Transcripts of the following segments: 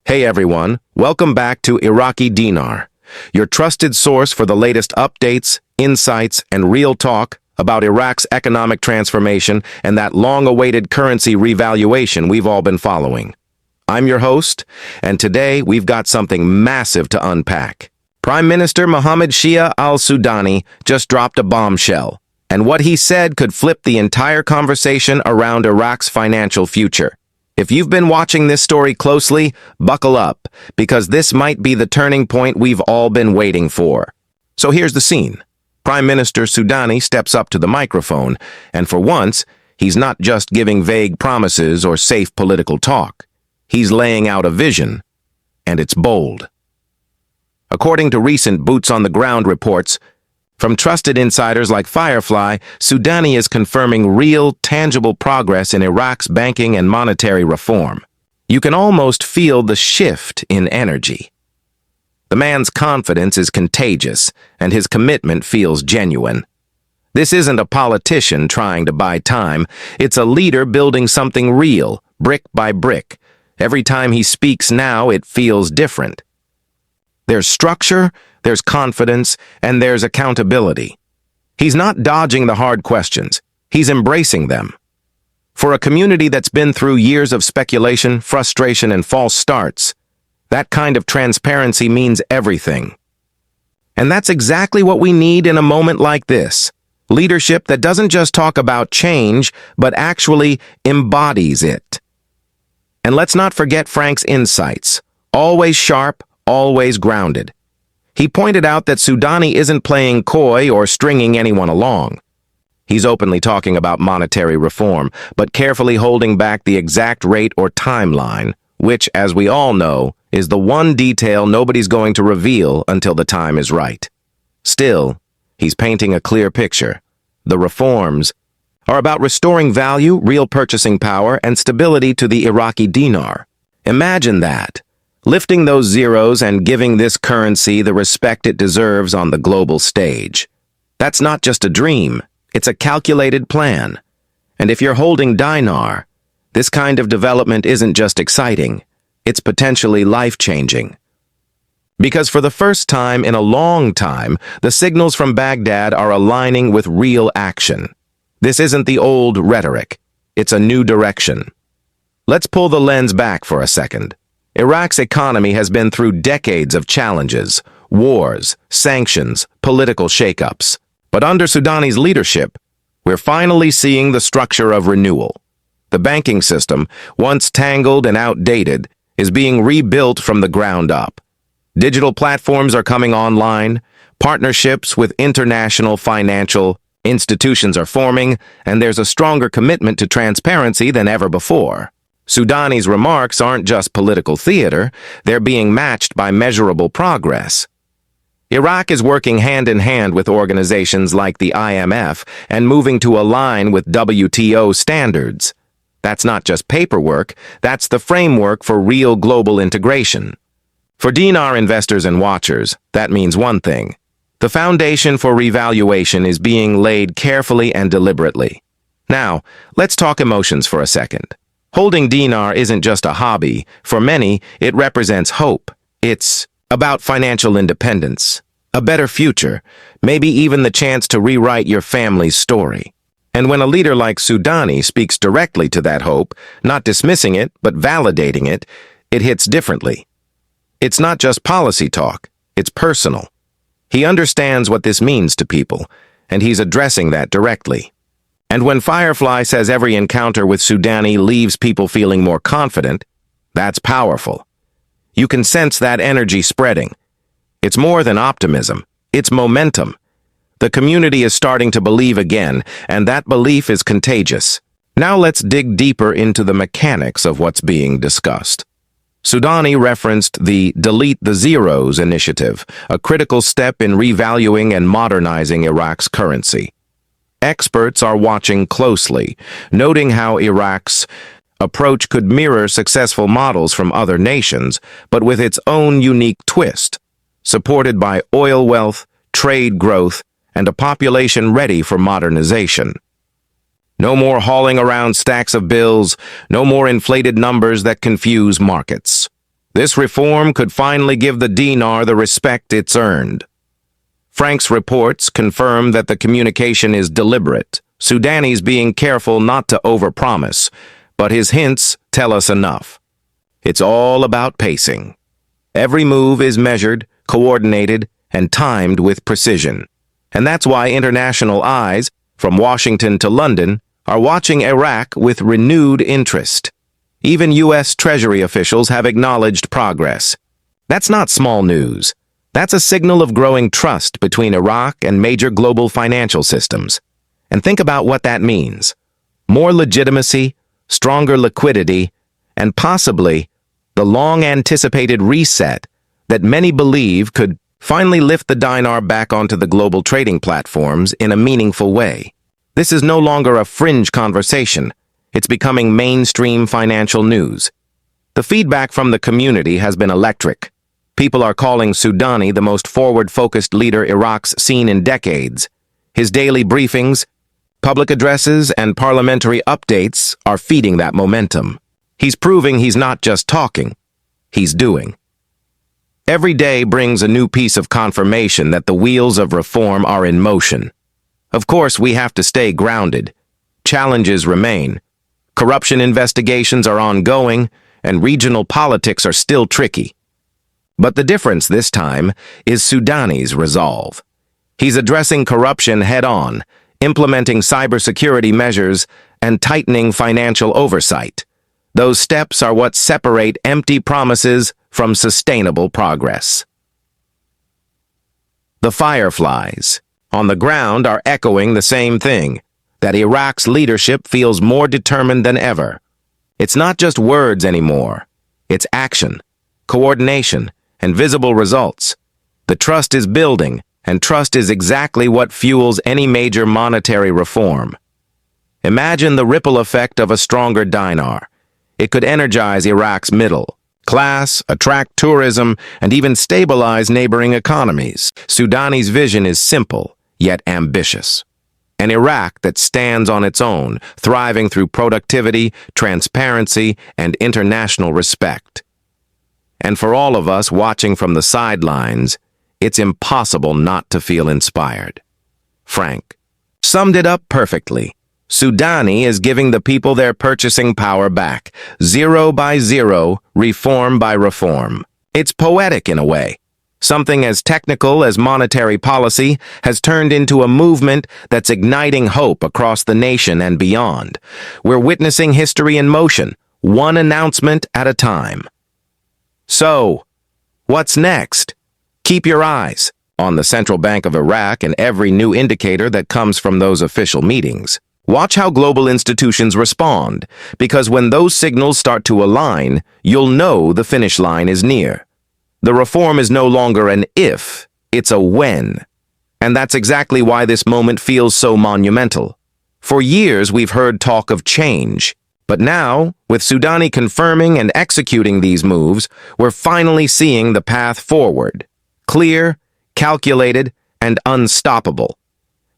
Hey everyone, welcome back to Iraqi Dinar, your trusted source for the latest updates, insights, and real talk about Iraq's economic transformation and that long-awaited currency revaluation we've all been following. I'm your host, and today we've got something massive to unpack. Prime Minister Muhammad Shia Al-Sudani just dropped a bombshell, and what he said could flip the entire conversation around Iraq's financial future. If you've been watching this story closely, buckle up, because this might be the turning point we've all been waiting for. So here's the scene. Prime Minister Sudani steps up to the microphone, and for once, he's not just giving vague promises or safe political talk. He's laying out a vision, and it's bold. According to recent boots-on-the-ground reports, from trusted insiders like Firefly, Sudani is confirming real, tangible progress in Iraq's banking and monetary reform. You can almost feel the shift in energy. The man's confidence is contagious, and his commitment feels genuine. This isn't a politician trying to buy time. It's a leader building something real, brick by brick. Every time he speaks now, it feels different. There's structure, there's confidence, and there's accountability. He's not dodging the hard questions. He's embracing them. For a community that's been through years of speculation, frustration, and false starts, that kind of transparency means everything. And that's exactly what we need in a moment like this. Leadership that doesn't just talk about change, but actually embodies it. And let's not forget Frank's insights. Always sharp, always grounded. He pointed out that Sudani isn't playing coy or stringing anyone along. He's openly talking about monetary reform, but carefully holding back the exact rate or timeline, which, as we all know, is the one detail nobody's going to reveal until the time is right. Still, he's painting a clear picture. The reforms are about restoring value, real purchasing power, and stability to the Iraqi dinar. Imagine that. Lifting those zeros and giving this currency the respect it deserves on the global stage. That's not just a dream, it's a calculated plan. And if you're holding dinar, this kind of development isn't just exciting, it's potentially life-changing. Because for the first time in a long time, the signals from Baghdad are aligning with real action. This isn't the old rhetoric, it's a new direction. Let's pull the lens back for a second. Iraq's economy has been through decades of challenges, wars, sanctions, political shakeups. But under Sudani's leadership, we're finally seeing the structure of renewal. The banking system, once tangled and outdated, is being rebuilt from the ground up. Digital platforms are coming online, partnerships with international financial institutions are forming, and there's a stronger commitment to transparency than ever before. Sudani's remarks aren't just political theater, they're being matched by measurable progress. Iraq is working hand-in-hand with organizations like the IMF and moving to align with WTO standards. That's not just paperwork, that's the framework for real global integration. For dinar investors and watchers, that means one thing. The foundation for revaluation is being laid carefully and deliberately. Now, let's talk emotions for a second. Holding dinar isn't just a hobby. For many, it represents hope. It's about financial independence, a better future, maybe even the chance to rewrite your family's story. And when a leader like Sudani speaks directly to that hope, not dismissing it, but validating it, it hits differently. It's not just policy talk, it's personal. He understands what this means to people, and he's addressing that directly. And when Firefly says every encounter with Sudani leaves people feeling more confident, that's powerful. You can sense that energy spreading. It's more than optimism, it's momentum. The community is starting to believe again, and that belief is contagious. Now let's dig deeper into the mechanics of what's being discussed. Sudani referenced the Delete the Zeros initiative, a critical step in revaluing and modernizing Iraq's currency. Experts are watching closely, noting how Iraq's approach could mirror successful models from other nations, but with its own unique twist, supported by oil wealth, trade growth, and a population ready for modernization. No more hauling around stacks of bills, no more inflated numbers that confuse markets. This reform could finally give the dinar the respect it's earned. Frank's reports confirm that the communication is deliberate. Sudani's being careful not to overpromise, but his hints tell us enough. It's all about pacing. Every move is measured, coordinated, and timed with precision. And that's why international eyes, from Washington to London, are watching Iraq with renewed interest. Even U.S. Treasury officials have acknowledged progress. That's not small news. That's a signal of growing trust between Iraq and major global financial systems. And think about what that means. More legitimacy, stronger liquidity, and possibly the long-anticipated reset that many believe could finally lift the dinar back onto the global trading platforms in a meaningful way. This is no longer a fringe conversation. It's becoming mainstream financial news. The feedback from the community has been electric. People are calling Sudani the most forward-focused leader Iraq's seen in decades. His daily briefings, public addresses, and parliamentary updates are feeding that momentum. He's proving he's not just talking, he's doing. Every day brings a new piece of confirmation that the wheels of reform are in motion. Of course, we have to stay grounded. Challenges remain. Corruption investigations are ongoing, and regional politics are still tricky. But the difference this time is Sudani's resolve. He's addressing corruption head-on, implementing cybersecurity measures, and tightening financial oversight. Those steps are what separate empty promises from sustainable progress. The Fireflies on the ground are echoing the same thing, that Iraq's leadership feels more determined than ever. It's not just words anymore. It's action, coordination, and visible results. The trust is building, and trust is exactly what fuels any major monetary reform. Imagine the ripple effect of a stronger dinar. It could energize Iraq's middle class, attract tourism, and even stabilize neighboring economies. Sudani's vision is simple, yet ambitious. An Iraq that stands on its own, thriving through productivity, transparency, and international respect. And for all of us watching from the sidelines, it's impossible not to feel inspired. Frank summed it up perfectly. Sudani is giving the people their purchasing power back, zero by zero, reform by reform. It's poetic in a way. Something as technical as monetary policy has turned into a movement that's igniting hope across the nation and beyond. We're witnessing history in motion, one announcement at a time. So, what's next? Keep your eyes on the Central Bank of Iraq and every new indicator that comes from those official meetings. Watch how global institutions respond, because when those signals start to align, you'll know the finish line is near. The reform is no longer an if, it's a when. And that's exactly why this moment feels so monumental. For years, we've heard talk of change. But now, with Sudani confirming and executing these moves, we're finally seeing the path forward. Clear, calculated, and unstoppable.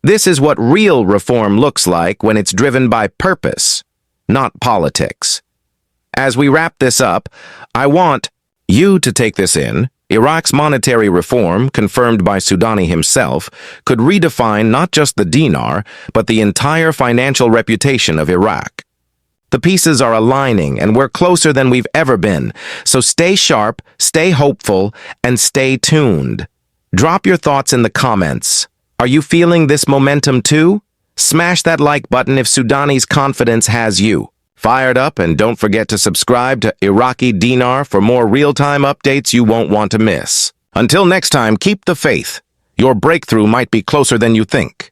This is what real reform looks like when it's driven by purpose, not politics. As we wrap this up, I want you to take this in. Iraq's monetary reform, confirmed by Sudani himself, could redefine not just the dinar, but the entire financial reputation of Iraq. The pieces are aligning, and we're closer than we've ever been. So stay sharp, stay hopeful, and stay tuned. Drop your thoughts in the comments. Are you feeling this momentum too? Smash that like button if Sudani's confidence has you fired up, and don't forget to subscribe to Iraqi Dinar for more real-time updates you won't want to miss. Until next time, keep the faith. Your breakthrough might be closer than you think.